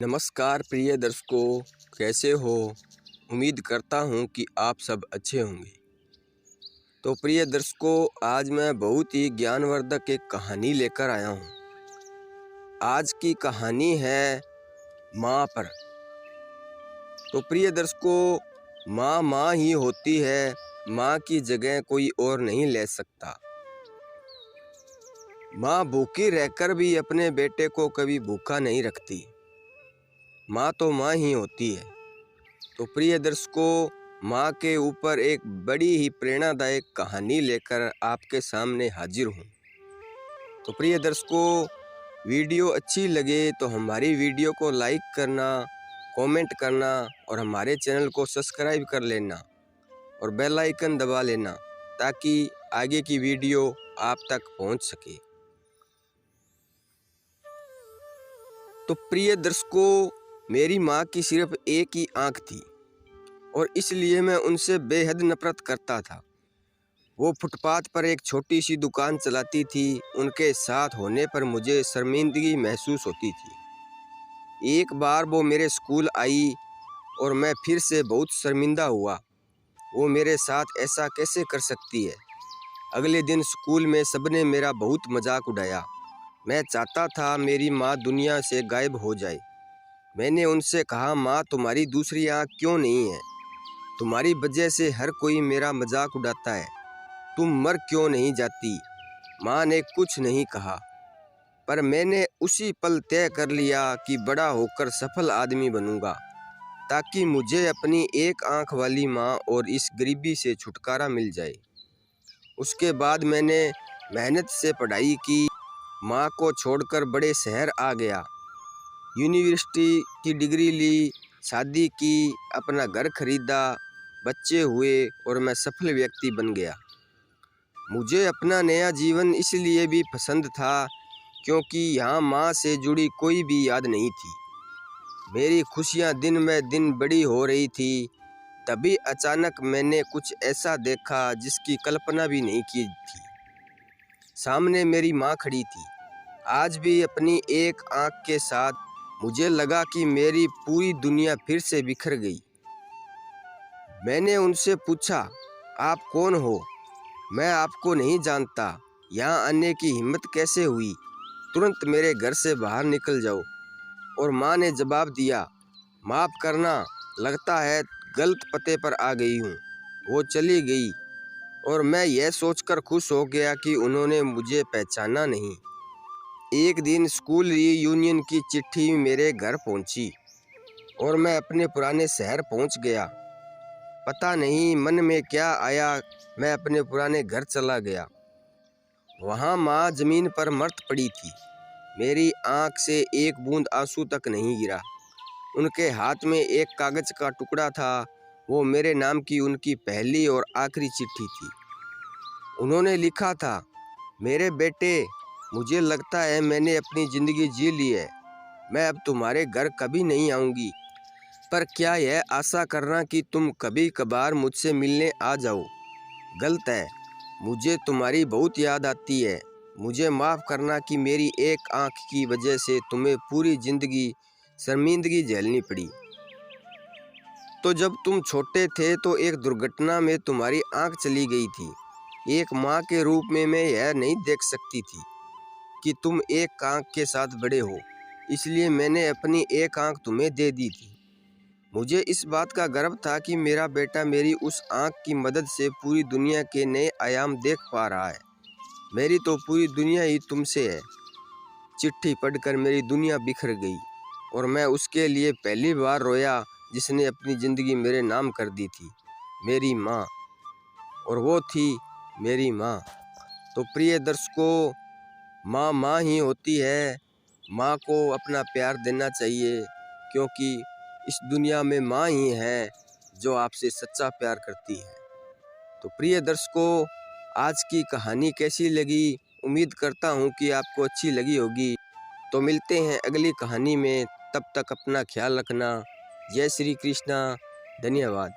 नमस्कार प्रिय दर्शकों, कैसे हो? उम्मीद करता हूँ कि आप सब अच्छे होंगे। तो प्रिय दर्शकों, आज मैं बहुत ही ज्ञानवर्धक एक कहानी लेकर आया हूँ। आज की कहानी है माँ पर। तो प्रिय दर्शकों, माँ माँ ही होती है, माँ की जगह कोई और नहीं ले सकता। माँ भूखी रहकर भी अपने बेटे को कभी भूखा नहीं रखती। माँ तो माँ ही होती है। तो प्रिय दर्शकों, माँ के ऊपर एक बड़ी ही प्रेरणादायक कहानी लेकर आपके सामने हाजिर हूँ। तो प्रिय दर्शकों, वीडियो अच्छी लगे तो हमारी वीडियो को लाइक करना, कमेंट करना और हमारे चैनल को सब्सक्राइब कर लेना और बेल आइकन दबा लेना ताकि आगे की वीडियो आप तक पहुँच सके। तो प्रिय दर्शकों, मेरी माँ की सिर्फ एक ही आँख थी और इसलिए मैं उनसे बेहद नफरत करता था। वो फुटपाथ पर एक छोटी सी दुकान चलाती थी। उनके साथ होने पर मुझे शर्मिंदगी महसूस होती थी। एक बार वो मेरे स्कूल आई और मैं फिर से बहुत शर्मिंदा हुआ। वो मेरे साथ ऐसा कैसे कर सकती है? अगले दिन स्कूल में सबने मेरा बहुत मजाक उड़ाया। मैं चाहता था मेरी माँ दुनिया से गायब हो जाए। मैंने उनसे कहा, माँ तुम्हारी दूसरी आँख क्यों नहीं है? तुम्हारी वजह से हर कोई मेरा मजाक उड़ाता है। तुम मर क्यों नहीं जाती? माँ ने कुछ नहीं कहा, पर मैंने उसी पल तय कर लिया कि बड़ा होकर सफल आदमी बनूंगा ताकि मुझे अपनी एक आंख वाली माँ और इस गरीबी से छुटकारा मिल जाए। उसके बाद मैंने मेहनत से पढ़ाई की, माँ को छोड़कर बड़े शहर आ गया, यूनिवर्सिटी की डिग्री ली, शादी की, अपना घर खरीदा, बच्चे हुए और मैं सफल व्यक्ति बन गया। मुझे अपना नया जीवन इसलिए भी पसंद था क्योंकि यहाँ माँ से जुड़ी कोई भी याद नहीं थी। मेरी खुशियाँ दिन में दिन बड़ी हो रही थी। तभी अचानक मैंने कुछ ऐसा देखा जिसकी कल्पना भी नहीं की थी। सामने मेरी माँ खड़ी थी, आज भी अपनी एक आँख के साथ। मुझे लगा कि मेरी पूरी दुनिया फिर से बिखर गई। मैंने उनसे पूछा, आप कौन हो? मैं आपको नहीं जानता। यहाँ आने की हिम्मत कैसे हुई? तुरंत मेरे घर से बाहर निकल जाओ। और माँ ने जवाब दिया, माफ़ करना, लगता है गलत पते पर आ गई हूँ। वो चली गई और मैं यह सोचकर खुश हो गया कि उन्होंने मुझे पहचाना नहीं। एक दिन स्कूल रीयूनियन की चिट्ठी मेरे घर पहुँची और मैं अपने पुराने शहर पहुँच गया। पता नहीं मन में क्या आया, मैं अपने पुराने घर चला गया। वहाँ माँ जमीन पर मर्द पड़ी थी। मेरी आँख से एक बूंद आंसू तक नहीं गिरा। उनके हाथ में एक कागज का टुकड़ा था। वो मेरे नाम की उनकी पहली और आखिरी चिट्ठी थी। उन्होंने लिखा था, मेरे बेटे, मुझे लगता है मैंने अपनी ज़िंदगी जी ली है। मैं अब तुम्हारे घर कभी नहीं आऊँगी, पर क्या यह आशा करना कि तुम कभी कभार मुझसे मिलने आ जाओ गलत है। मुझे तुम्हारी बहुत याद आती है। मुझे माफ़ करना कि मेरी एक आँख की वजह से तुम्हें पूरी ज़िंदगी शर्मिंदगी झेलनी पड़ी। तो जब तुम छोटे थे तो एक दुर्घटना में तुम्हारी आँख चली गई थी। एक माँ के रूप में मैं यह नहीं देख सकती थी कि तुम एक आँख के साथ बड़े हो, इसलिए मैंने अपनी एक आँख तुम्हें दे दी थी। मुझे इस बात का गर्व था कि मेरा बेटा मेरी उस आँख की मदद से पूरी दुनिया के नए आयाम देख पा रहा है। मेरी तो पूरी दुनिया ही तुमसे है। चिट्ठी पढ़कर मेरी दुनिया बिखर गई और मैं उसके लिए पहली बार रोया जिसने अपनी ज़िंदगी मेरे नाम कर दी थी, मेरी माँ। और वो थी मेरी माँ। तो प्रिय दर्शकों, माँ माँ ही होती है। माँ को अपना प्यार देना चाहिए क्योंकि इस दुनिया में माँ ही है जो आपसे सच्चा प्यार करती है। तो प्रिय दर्शकों, आज की कहानी कैसी लगी? उम्मीद करता हूँ कि आपको अच्छी लगी होगी। तो मिलते हैं अगली कहानी में, तब तक अपना ख्याल रखना। जय श्री कृष्णा। धन्यवाद।